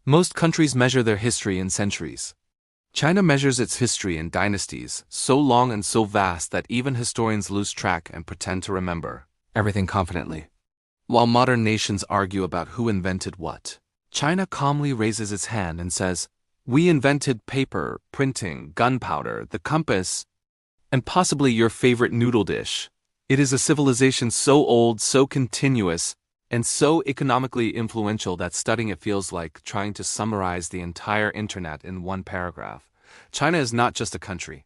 Most countries measure their history in centuries. China measures its history in dynasties, so long and so vast that even historians lose track and pretend to remember everything confidently. While modern nations argue about who invented what, China calmly raises its hand and says, "We invented paper, printing, gunpowder, the compass, and possibly your favorite noodle dish." It is a civilization so old, so continuous, and so economically influential that studying it feels like trying to summarize the entire internet in one paragraph. China is not just a country.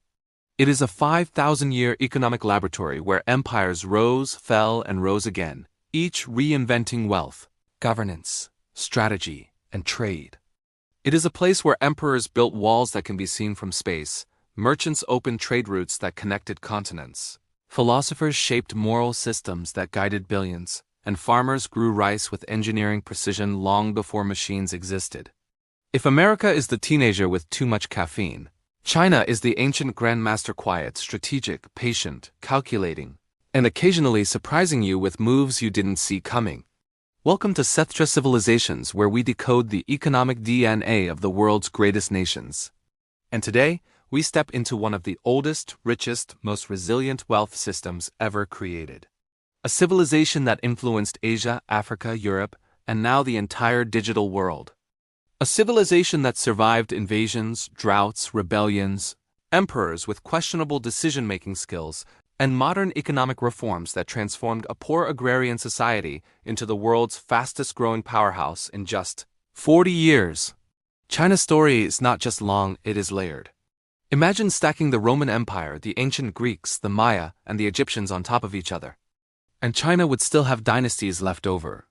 It is a 5,000-year economic laboratory where empires rose, fell, and rose again, each reinventing wealth, governance, strategy, and trade. It is a place where emperors built walls that can be seen from space, merchants opened trade routes that connected continents, philosophers shaped moral systems that guided billions, and farmers grew rice with engineering precision long before machines existed. If America is the teenager with too much caffeine, China is the ancient grandmaster, quiet, strategic, patient, calculating, and occasionally surprising you with moves you didn't see coming. Welcome to Sethtra Civilizations, where we decode the economic DNA of the world's greatest nations. And today, we step into one of the oldest, richest, most resilient wealth systems ever created. A civilization that influenced Asia, Africa, Europe, and now the entire digital world. A civilization that survived invasions, droughts, rebellions, emperors with questionable decision-making skills, and modern economic reforms that transformed a poor agrarian society into the world's fastest-growing powerhouse in just 40 years. China's story is not just long, it is layered. Imagine stacking the Roman Empire, the ancient Greeks, the Maya, and the Egyptians on top of each other. And China would still have dynasties left over.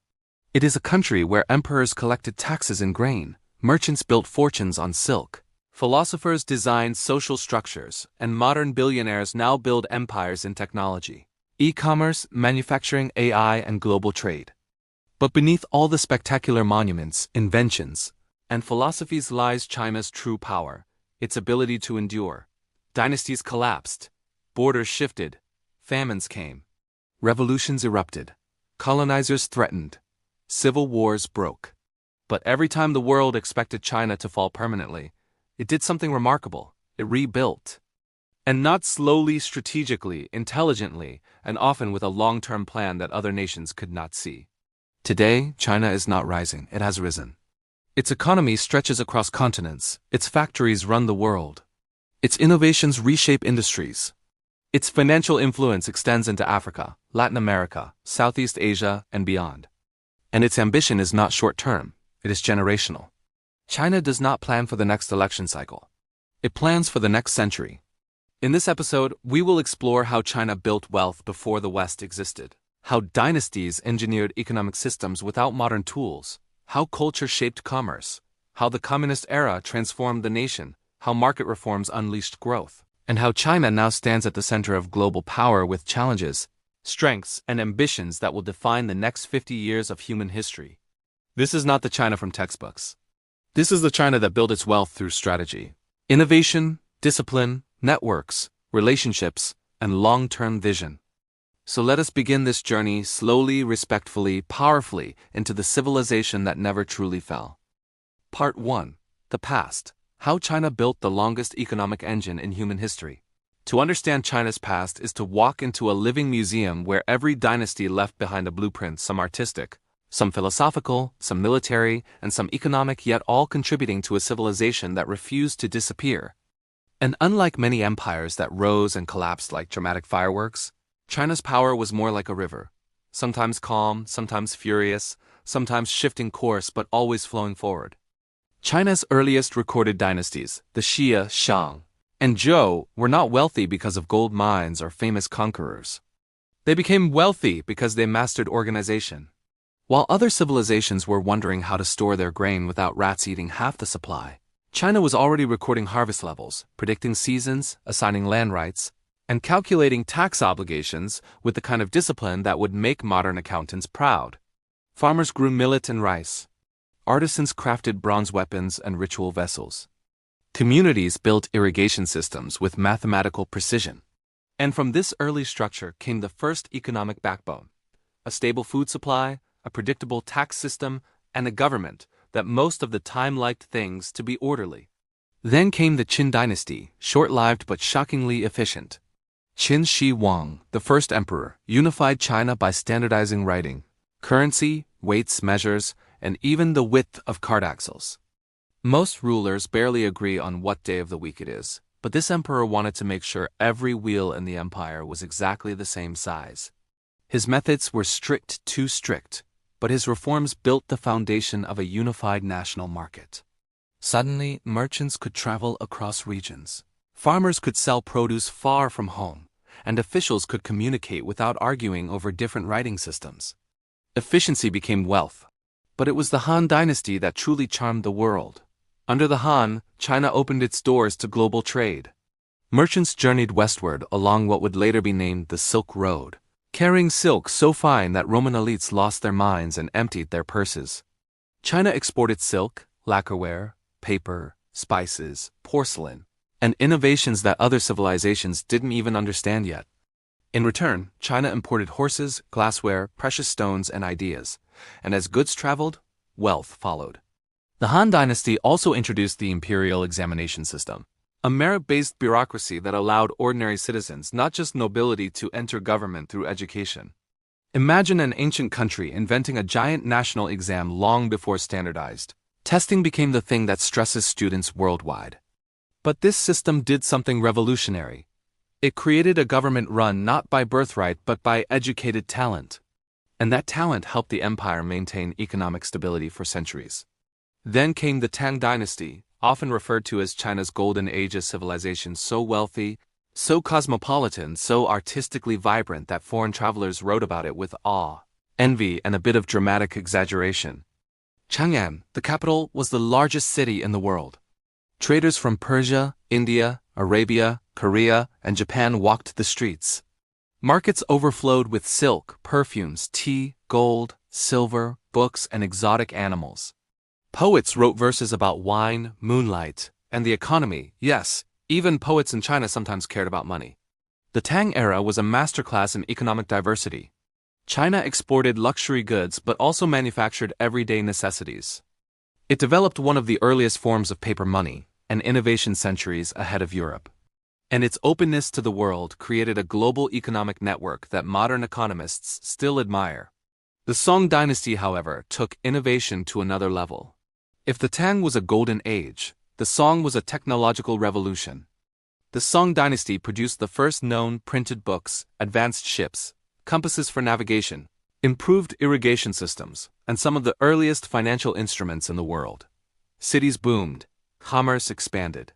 It is a country where emperors collected taxes in grain, merchants built fortunes on silk, philosophers designed social structures, and modern billionaires now build empires in technology, e-commerce, manufacturing, AI, and global trade. But beneath all the spectacular monuments, inventions, and philosophies lies China's true power, its ability to endure. Dynasties collapsed, borders shifted, famines came. Revolutions erupted, colonizers threatened, civil wars broke. But every time the world expected China to fall permanently, it did something remarkable. It rebuilt. And not slowly, strategically, intelligently, and often with a long-term plan that other nations could not see. Today, China is not rising, it has risen. Its economy stretches across continents, its factories run the world. Its innovations reshape industries. Its financial influence extends into Africa, Latin America, Southeast Asia, and beyond. And its ambition is not short-term, it is generational. China does not plan for the next election cycle. It plans for the next century. In this episode, we will explore how China built wealth before the West existed, how dynasties engineered economic systems without modern tools, how culture shaped commerce, how the communist era transformed the nation, how market reforms unleashed growth, and how China now stands at the center of global power with challenges, strengths, and ambitions that will define the next 50 years of human history. This is not the China from textbooks. This is the China that built its wealth through strategy, innovation, discipline, networks, relationships, and long-term vision. So let us begin this journey slowly, respectfully, powerfully into the civilization that never truly fell. Part 1. The Past. How China built the longest economic engine in human history. To understand China's past is to walk into a living museum where every dynasty left behind a blueprint, some artistic, some philosophical, some military, and some economic, yet all contributing to a civilization that refused to disappear. And unlike many empires that rose and collapsed like dramatic fireworks, China's power was more like a river, sometimes calm, sometimes furious, sometimes shifting course but always flowing forward. China's earliest recorded dynasties, the Xia, Shang, and Zhou, were not wealthy because of gold mines or famous conquerors. They became wealthy because they mastered organization. While other civilizations were wondering how to store their grain without rats eating half the supply, China was already recording harvest levels, predicting seasons, assigning land rights, and calculating tax obligations with the kind of discipline that would make modern accountants proud. Farmers grew millet and rice. Artisans crafted bronze weapons and ritual vessels. Communities built irrigation systems with mathematical precision. And from this early structure came the first economic backbone: a stable food supply, a predictable tax system, and a government, that most of the time liked things to be orderly. Then came the Qin dynasty, short-lived but shockingly efficient. Qin Shi Huang, the first emperor, unified China by standardizing writing, currency, weights, measures, and even the width of cart axles. Most rulers barely agree on what day of the week it is, but this emperor wanted to make sure every wheel in the empire was exactly the same size. His methods were strict, too strict, but his reforms built the foundation of a unified national market. Suddenly, merchants could travel across regions. Farmers could sell produce far from home, and officials could communicate without arguing over different writing systems. Efficiency became wealth. But it was the Han dynasty that truly charmed the world. Under the Han, China opened its doors to global trade. Merchants journeyed westward along what would later be named the Silk Road, carrying silk so fine that Roman elites lost their minds and emptied their purses. China exported silk, lacquerware, paper, spices, porcelain, and innovations that other civilizations didn't even understand yet. In return, China imported horses, glassware, precious stones, and ideas, and as goods traveled, wealth followed. The Han dynasty also introduced the imperial examination system, a merit-based bureaucracy that allowed ordinary citizens, not just nobility, to enter government through education. Imagine an ancient country inventing a giant national exam long before standardized. Testing became the thing that stresses students worldwide. But this system did something revolutionary. It created a government run not by birthright but by educated talent. And that talent helped the empire maintain economic stability for centuries. Then came the Tang dynasty, often referred to as China's golden age of civilization, so wealthy, so cosmopolitan, so artistically vibrant that foreign travelers wrote about it with awe, envy, and a bit of dramatic exaggeration. Chang'an, the capital, was the largest city in the world. Traders from Persia, India, Arabia, Korea, and Japan walked the streets. Markets overflowed with silk, perfumes, tea, gold, silver, books, and exotic animals. Poets wrote verses about wine, moonlight, and the economy. Yes, even poets in China sometimes cared about money. The Tang era was a masterclass in economic diversity. China exported luxury goods but also manufactured everyday necessities. It developed one of the earliest forms of paper money, an innovation centuries ahead of Europe. And its openness to the world created a global economic network that modern economists still admire. The Song dynasty, however, took innovation to another level. If the Tang was a golden age, the Song was a technological revolution. The Song dynasty produced the first known printed books, advanced ships, compasses for navigation, improved irrigation systems, and some of the earliest financial instruments in the world. Cities boomed, commerce expanded.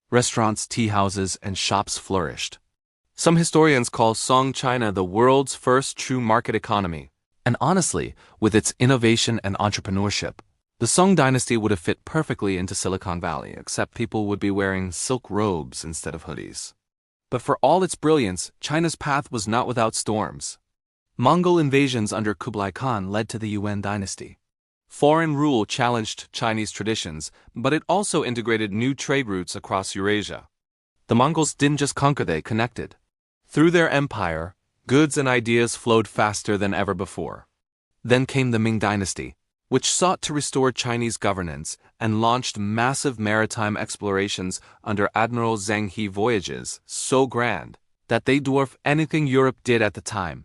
Restaurants, tea houses, and shops flourished. Some historians call Song China the world's first true market economy, and honestly, with its innovation and entrepreneurship, the Song dynasty would have fit perfectly into Silicon Valley, except people would be wearing silk robes instead of hoodies. But for all its brilliance, China's path was not without storms. Mongol invasions under Kublai Khan led to the Yuan dynasty. Foreign rule challenged Chinese traditions, but it also integrated new trade routes across Eurasia. The Mongols didn't just conquer, they connected. Through their empire, goods and ideas flowed faster than ever before. Then came the Ming dynasty, which sought to restore Chinese governance and launched massive maritime explorations under Admiral Zheng He voyages so grand that they dwarf anything Europe did at the time.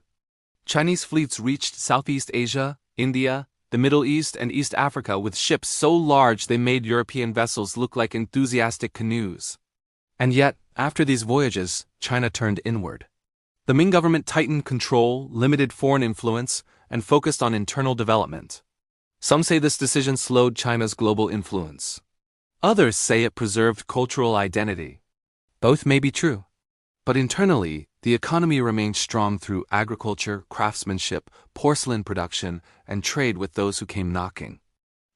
Chinese fleets reached Southeast Asia, India, the Middle East, and East Africa with ships so large they made European vessels look like enthusiastic canoes. And yet, after these voyages, China turned inward. The Ming government tightened control, limited foreign influence, and focused on internal development. Some say this decision slowed China's global influence. Others say it preserved cultural identity. Both may be true. But internally, the economy remained strong through agriculture, craftsmanship, porcelain production, and trade with those who came knocking.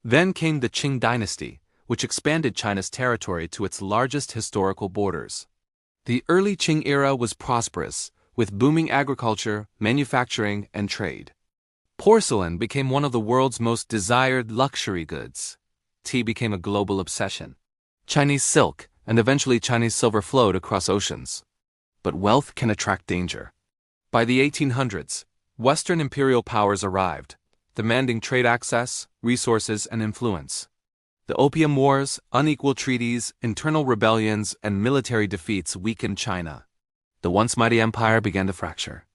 Then came the Qing dynasty, which expanded China's territory to its largest historical borders. The early Qing era was prosperous, with booming agriculture, manufacturing, and trade. Porcelain became one of the world's most desired luxury goods. Tea became a global obsession. Chinese silk, and eventually Chinese silver flowed across oceans. But wealth can attract danger. By the 1800s, Western imperial powers arrived. demanding trade access, resources, and influence. The Opium Wars, unequal treaties, internal rebellions, and military defeats weakened China. The once mighty empire began to fracture.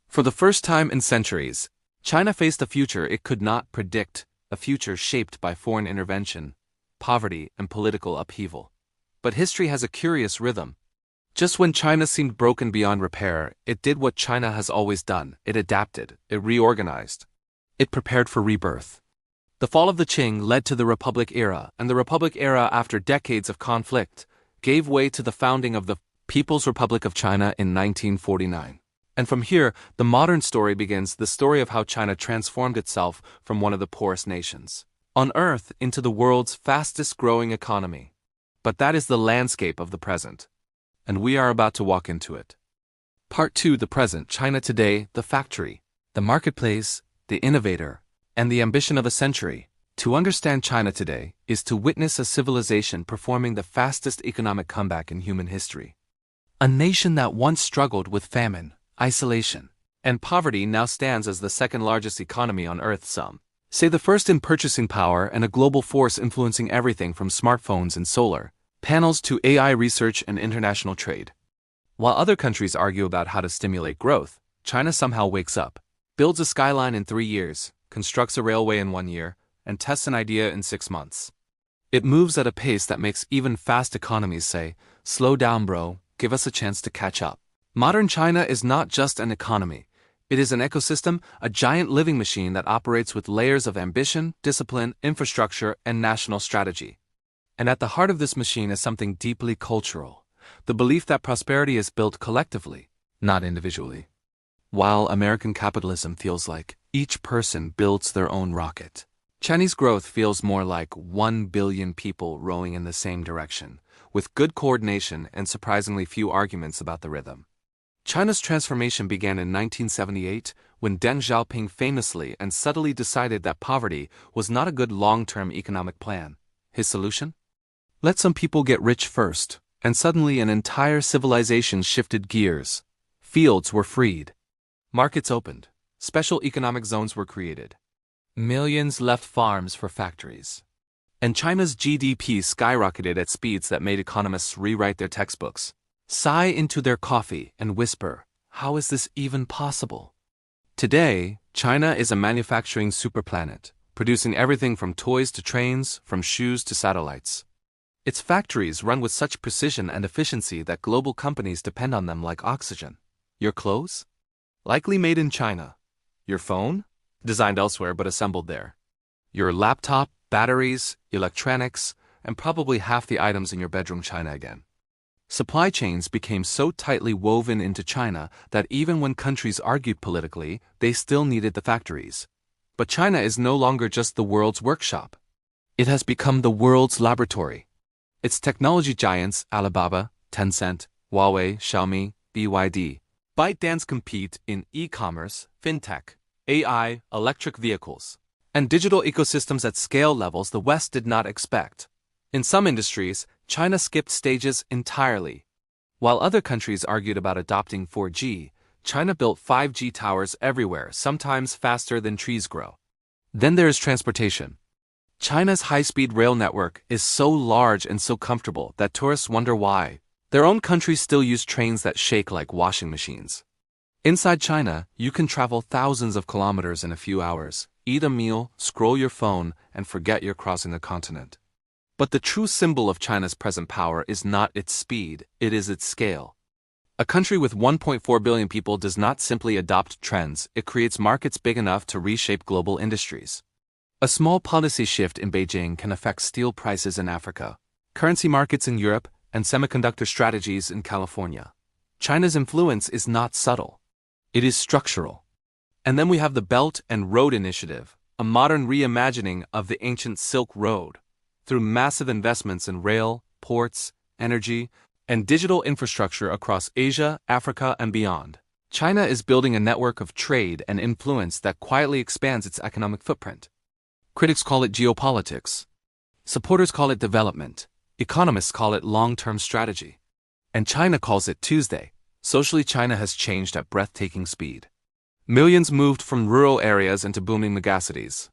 For the first time in centuries, China faced a future it could not predict, a future shaped by foreign intervention, poverty, and political upheaval. But history has a curious rhythm. Just when China seemed broken beyond repair, it did what China has always done. It adapted, it reorganized. It prepared for rebirth. The fall of the Qing led to the Republic era, and the Republic era, after decades of conflict, gave way to the founding of the People's Republic of China in 1949. And from here, the modern story begins, the story of how China transformed itself from one of the poorest nations on Earth into the world's fastest-growing economy. But that is the landscape of the present, and we are about to walk into it. Part 2: The Present, China Today, the Factory, the Marketplace, the Innovator, and the Ambition of a Century. To understand China today is to witness a civilization performing the fastest economic comeback in human history. A nation that once struggled with famine, isolation, and poverty now stands as the second largest economy on Earth. Some say the first in purchasing power and a global force influencing everything from smartphones and solar panels to AI research and international trade. While other countries argue about how to stimulate growth, China somehow wakes up, builds a skyline in 3 years, constructs a railway in 1 year, and tests an idea in 6 months. It moves at a pace that makes even fast economies say, "Slow down, bro, give us a chance to catch up." Modern China is not just an economy. It is an ecosystem, a giant living machine that operates with layers of ambition, discipline, infrastructure, and national strategy. And at the heart of this machine is something deeply cultural: the belief that prosperity is built collectively, not individually. While American capitalism feels like each person builds their own rocket, Chinese growth feels more like 1 billion people rowing in the same direction, with good coordination and surprisingly few arguments about the rhythm. China's transformation began in 1978 when Deng Xiaoping famously and subtly decided that poverty was not a good long-term economic plan. His solution? Let some people get rich first, and suddenly an entire civilization shifted gears. Fields were freed. Markets opened. Special economic zones were created. Millions left farms for factories. And China's GDP skyrocketed at speeds that made economists rewrite their textbooks, sigh into their coffee, and whisper, "How is this even possible?" Today, China is a manufacturing superplanet, producing everything from toys to trains, from shoes to satellites. Its factories run with such precision and efficiency that global companies depend on them like oxygen. Your clothes? Likely made in China. Your phone? Designed elsewhere but assembled there. Your laptop, batteries, electronics, and probably half the items in your bedroom China again. Supply chains became so tightly woven into China that even when countries argued politically, they still needed the factories. But China is no longer just the world's workshop. It has become the world's laboratory. Its technology giants, Alibaba, Tencent, Huawei, Xiaomi, BYD, ByteDance compete in e-commerce, fintech, AI, electric vehicles, and digital ecosystems at scale levels the West did not expect. In some industries, China skipped stages entirely. While other countries argued about adopting 4G, China built 5G towers everywhere, sometimes faster than trees grow. Then there is transportation. China's high-speed rail network is so large and so comfortable that tourists wonder why. Their own countries still use trains that shake like washing machines. Inside China, you can travel thousands of kilometers in a few hours, eat a meal, scroll your phone, and forget you're crossing a continent. But the true symbol of China's present power is not its speed, it is its scale. A country with 1.4 billion people does not simply adopt trends, it creates markets big enough to reshape global industries. A small policy shift in Beijing can affect steel prices in Africa, currency markets in Europe, and semiconductor strategies in California. China's influence is not subtle. It is structural. And then we have the Belt and Road Initiative, a modern reimagining of the ancient Silk Road. Through massive investments in rail, ports, energy, and digital infrastructure across Asia, Africa, and beyond, China is building a network of trade and influence that quietly expands its economic footprint. Critics call it geopolitics. Supporters call it development. Economists call it long-term strategy. And China calls it Tuesday. Socially, China has changed at breathtaking speed. Millions moved from rural areas into booming megacities.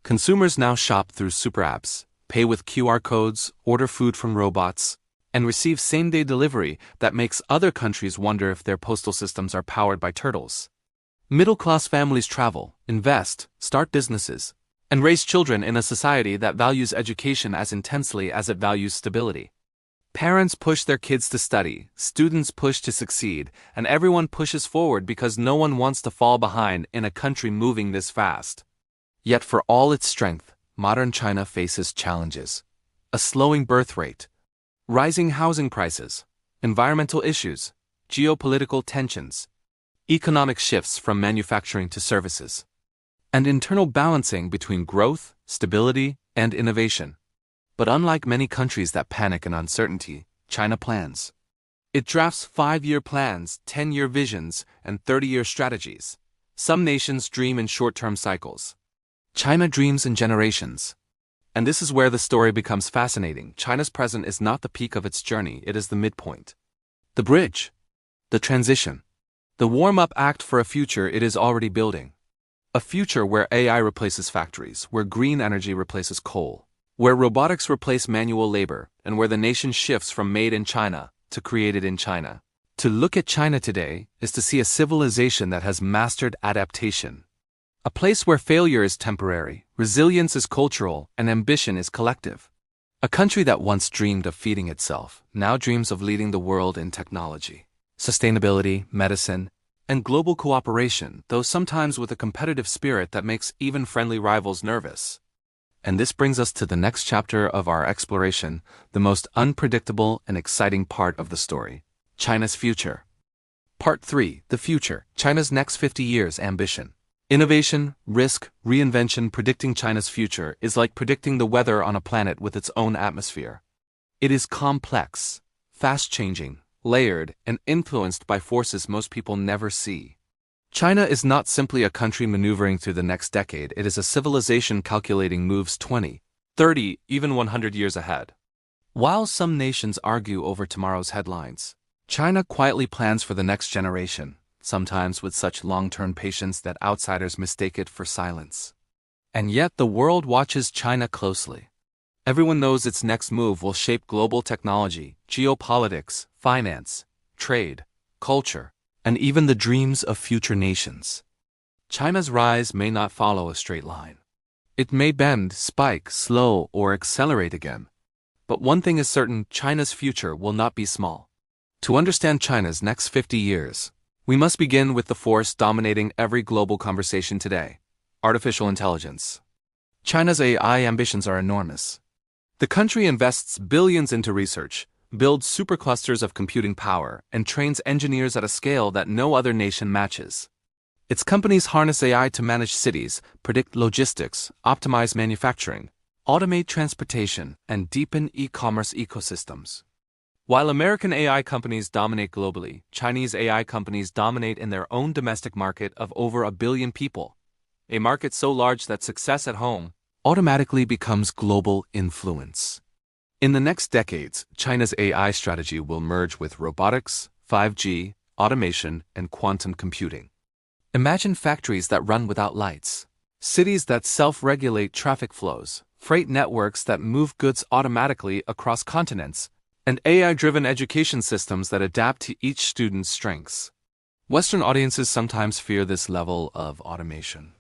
Consumers now shop through super apps, pay with QR codes, order food from robots, and receive same-day delivery that makes other countries wonder if their postal systems are powered by turtles. Middle-class families travel, invest, start businesses, and raise children in a society that values education as intensely as it values stability. Parents push their kids to study, students push to succeed, and everyone pushes forward because no one wants to fall behind in a country moving this fast. Yet for all its strength, modern China faces challenges. A slowing birth rate, rising housing prices, environmental issues, geopolitical tensions, economic shifts from manufacturing to services, and internal balancing between growth, stability, and innovation. But unlike many countries that panic in uncertainty, China plans. It drafts 5-year plans, 10-year visions, and 30-year strategies. Some nations dream in short-term cycles. China dreams in generations. And this is where the story becomes fascinating. China's present is not the peak of its journey, it is the midpoint. The bridge. The transition. The warm-up act for a future it is already building. A future where AI replaces factories, where green energy replaces coal, where robotics replace manual labor, and where the nation shifts from made in China to created in China. To look at China today is to see a civilization that has mastered adaptation. A place where failure is temporary, resilience is cultural, and ambition is collective. A country that once dreamed of feeding itself, now dreams of leading the world in technology, sustainability, medicine, and global cooperation, though sometimes with a competitive spirit that makes even friendly rivals nervous. And this brings us to the next chapter of our exploration, the most unpredictable and exciting part of the story: China's future. Part 3: The Future, China's Next 50 Years Ambition. Innovation, risk, reinvention. Predicting China's future is like predicting the weather on a planet with its own atmosphere. It is complex, fast-changing, layered, and influenced by forces most people never see. China is not simply a country maneuvering through the next decade, it is a civilization calculating moves 20, 30, even 100 years ahead. While some nations argue over tomorrow's headlines, China quietly plans for the next generation, sometimes with such long-term patience that outsiders mistake it for silence. And yet the world watches China closely. Everyone knows its next move will shape global technology, geopolitics, finance, trade, culture, and even the dreams of future nations. China's rise may not follow a straight line. It may bend, spike, slow, or accelerate again. But one thing is certain: China's future will not be small. To understand China's next 50 years, we must begin with the force dominating every global conversation today: artificial intelligence. China's AI ambitions are enormous. The country invests billions into research, builds superclusters of computing power, and trains engineers at a scale that no other nation matches. Its companies harness AI to manage cities, predict logistics, optimize manufacturing, automate transportation, and deepen e-commerce ecosystems. While American AI companies dominate globally, Chinese AI companies dominate in their own domestic market of over 1 billion people, a market so large that success at home automatically becomes global influence. In the next decades, China's AI strategy will merge with robotics, 5G, automation, and quantum computing. Imagine factories that run without lights, cities that self-regulate traffic flows, freight networks that move goods automatically across continents, and AI-driven education systems that adapt to each student's strengths. Western audiences sometimes fear this level of automation.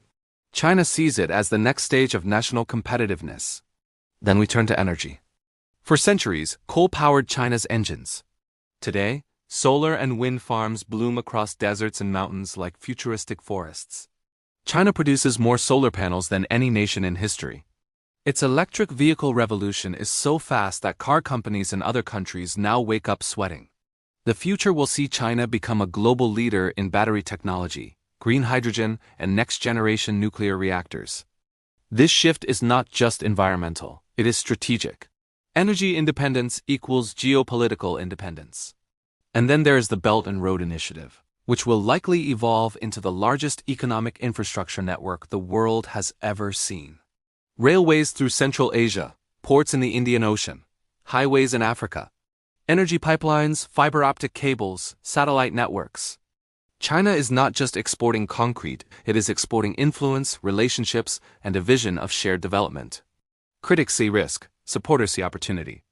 China sees it as the next stage of national competitiveness. Then we turn to energy. For centuries, coal powered China's engines. Today, solar and wind farms bloom across deserts and mountains like futuristic forests. China produces more solar panels than any nation in history. Its electric vehicle revolution is so fast that car companies in other countries now wake up sweating. The future will see China become a global leader in battery technology, green hydrogen, and next-generation nuclear reactors. This shift is not just environmental, it is strategic. Energy independence equals geopolitical independence. And then there is the Belt and Road Initiative, which will likely evolve into the largest economic infrastructure network the world has ever seen. Railways through Central Asia, ports in the Indian Ocean, highways in Africa, energy pipelines, fiber optic cables, satellite networks. China is not just exporting concrete, it is exporting influence, relationships, and a vision of shared development. Critics see risk, supporters see opportunity.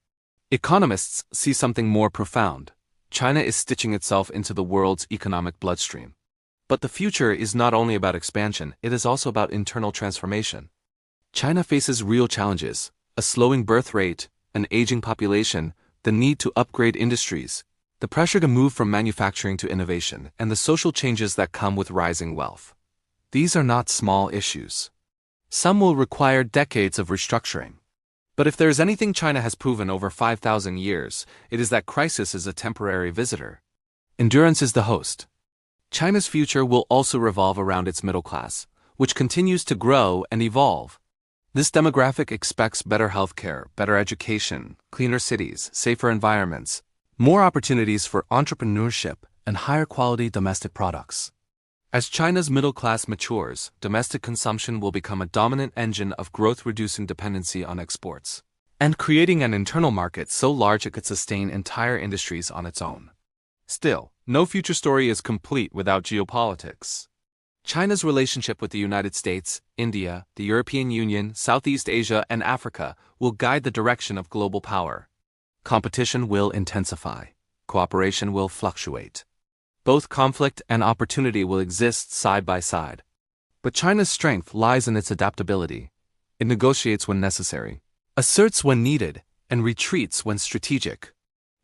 Economists see something more profound. China is stitching itself into the world's economic bloodstream. But the future is not only about expansion, it is also about internal transformation. China faces real challenges: a slowing birth rate, an aging population, the need to upgrade industries, the pressure to move from manufacturing to innovation, and the social changes that come with rising wealth. These are not small issues. Some will require decades of restructuring. But if there is anything China has proven over 5,000 years, it is that crisis is a temporary visitor. Endurance is the host. China's future will also revolve around its middle class, which continues to grow and evolve. This demographic expects better healthcare, better education, cleaner cities, safer environments, more opportunities for entrepreneurship, and higher quality domestic products. As China's middle class matures, domestic consumption will become a dominant engine of growth, reducing dependency on exports, and creating an internal market so large it could sustain entire industries on its own. Still, no future story is complete without geopolitics. China's relationship with the United States, India, the European Union, Southeast Asia, and Africa will guide the direction of global power. Competition will intensify. Cooperation will fluctuate. Both conflict and opportunity will exist side by side. But China's strength lies in its adaptability. It negotiates when necessary, asserts when needed, and retreats when strategic.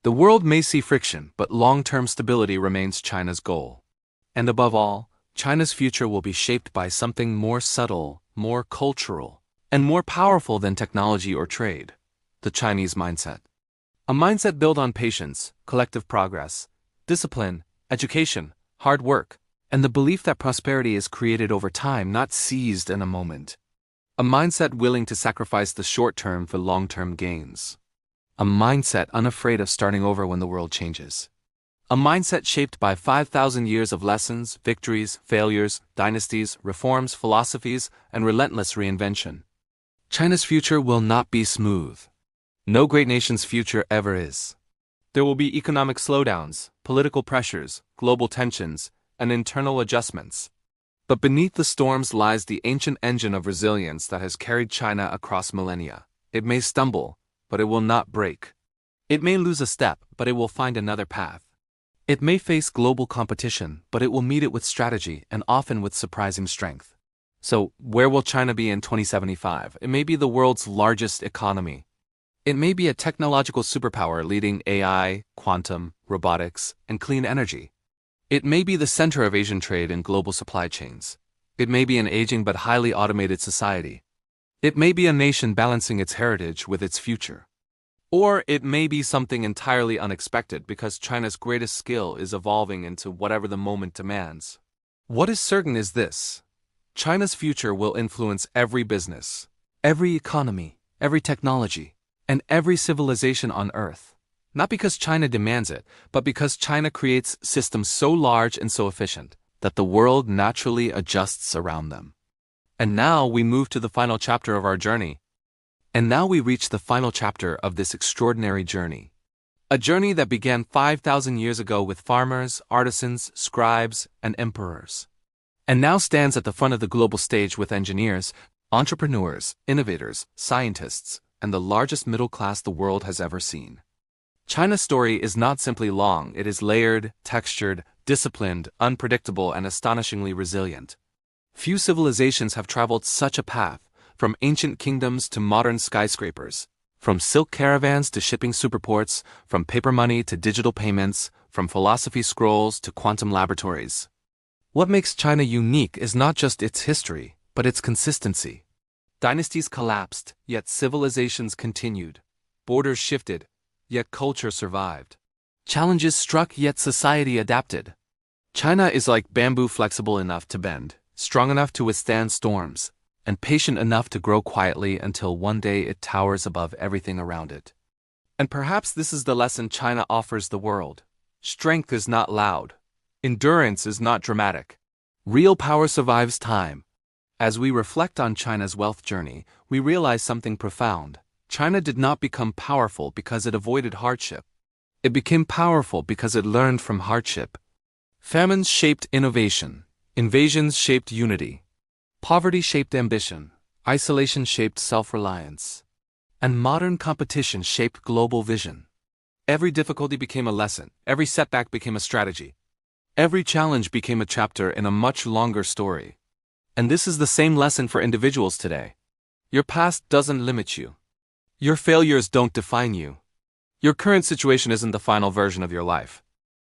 The world may see friction, but long-term stability remains China's goal. And above all, China's future will be shaped by something more subtle, more cultural, and more powerful than technology or trade: the Chinese mindset. A mindset built on patience, collective progress, discipline, education, hard work, and the belief that prosperity is created over time, not seized in a moment. A mindset willing to sacrifice the short term for long-term gains. A mindset unafraid of starting over when the world changes. A mindset shaped by 5,000 years of lessons, victories, failures, dynasties, reforms, philosophies, and relentless reinvention. China's future will not be smooth. No great nation's future ever is. There will be economic slowdowns, political pressures, global tensions, and internal adjustments. But beneath the storms lies the ancient engine of resilience that has carried China across millennia. It may stumble, but it will not break. It may lose a step, but it will find another path. It may face global competition, but it will meet it with strategy and often with surprising strength. So, where will China be in 2075? It may be the world's largest economy. It may be a technological superpower leading AI, quantum, robotics, and clean energy. It may be the center of Asian trade and global supply chains. It may be an aging but highly automated society. It may be a nation balancing its heritage with its future. Or it may be something entirely unexpected because China's greatest skill is evolving into whatever the moment demands. What is certain is this: China's future will influence every business, every economy, every technology, and every civilization on Earth. Not because China demands it, but because China creates systems so large and so efficient that the world naturally adjusts around them. And now we move to the final chapter of our journey. And now we reach the final chapter of this extraordinary journey. A journey that began 5,000 years ago with farmers, artisans, scribes, and emperors. And now stands at the front of the global stage with engineers, entrepreneurs, innovators, scientists, and the largest middle class the world has ever seen. China's story is not simply long, it is layered, textured, disciplined, unpredictable, and astonishingly resilient. Few civilizations have traveled such a path, from ancient kingdoms to modern skyscrapers, from silk caravans to shipping superports, from paper money to digital payments, from philosophy scrolls to quantum laboratories. What makes China unique is not just its history, but its consistency. Dynasties collapsed, yet civilizations continued. Borders shifted, yet culture survived. Challenges struck, yet society adapted. China is like bamboo, flexible enough to bend, strong enough to withstand storms, and patient enough to grow quietly until one day it towers above everything around it. And perhaps this is the lesson China offers the world. Strength is not loud. Endurance is not dramatic. Real power survives time. As we reflect on China's wealth journey, we realize something profound. China did not become powerful because it avoided hardship. It became powerful because it learned from hardship. Famines shaped innovation. Invasions shaped unity. Poverty shaped ambition. Isolation shaped self-reliance. And modern competition shaped global vision. Every difficulty became a lesson. Every setback became a strategy. Every challenge became a chapter in a much longer story. And this is the same lesson for individuals today. Your past doesn't limit you. Your failures don't define you. Your current situation isn't the final version of your life.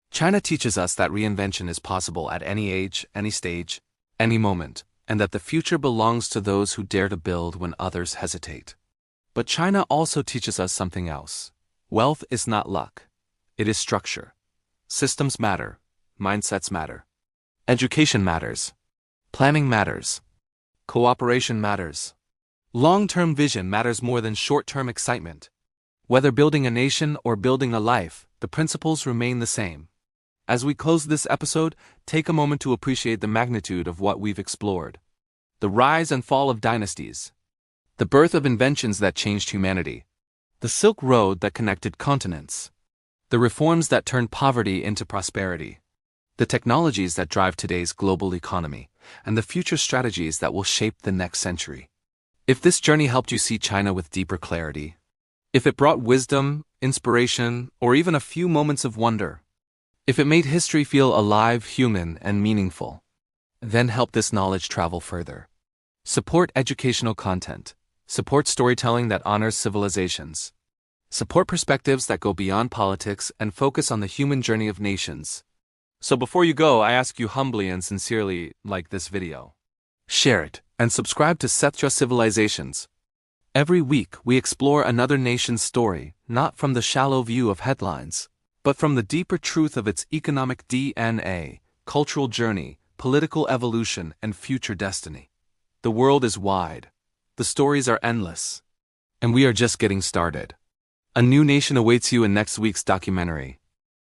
China teaches us that reinvention is possible at any age, any stage, any moment, and that the future belongs to those who dare to build when others hesitate. But China also teaches us something else. Wealth is not luck. It is structure. Systems matter. Mindsets matter. Education matters. Planning matters. Cooperation matters. Long-term vision matters more than short-term excitement. Whether building a nation or building a life, the principles remain the same. As we close this episode, take a moment to appreciate the magnitude of what we've explored. The rise and fall of dynasties. The birth of inventions that changed humanity. The Silk Road that connected continents. The reforms that turned poverty into prosperity. The technologies that drive today's global economy. And the future strategies that will shape the next century. If this journey helped you see China with deeper clarity, if it brought wisdom, inspiration, or even a few moments of wonder, if it made history feel alive, human, and meaningful, then help this knowledge travel further. Support educational content. Support storytelling that honors civilizations. Support perspectives that go beyond politics and focus on the human journey of nations. So before you go, I ask you humbly and sincerely, like this video. Share it, and subscribe to Sethtra Civilizations. Every week, we explore another nation's story, not from the shallow view of headlines, but from the deeper truth of its economic DNA, cultural journey, political evolution, and future destiny. The world is wide. The stories are endless. And we are just getting started. A new nation awaits you in next week's documentary.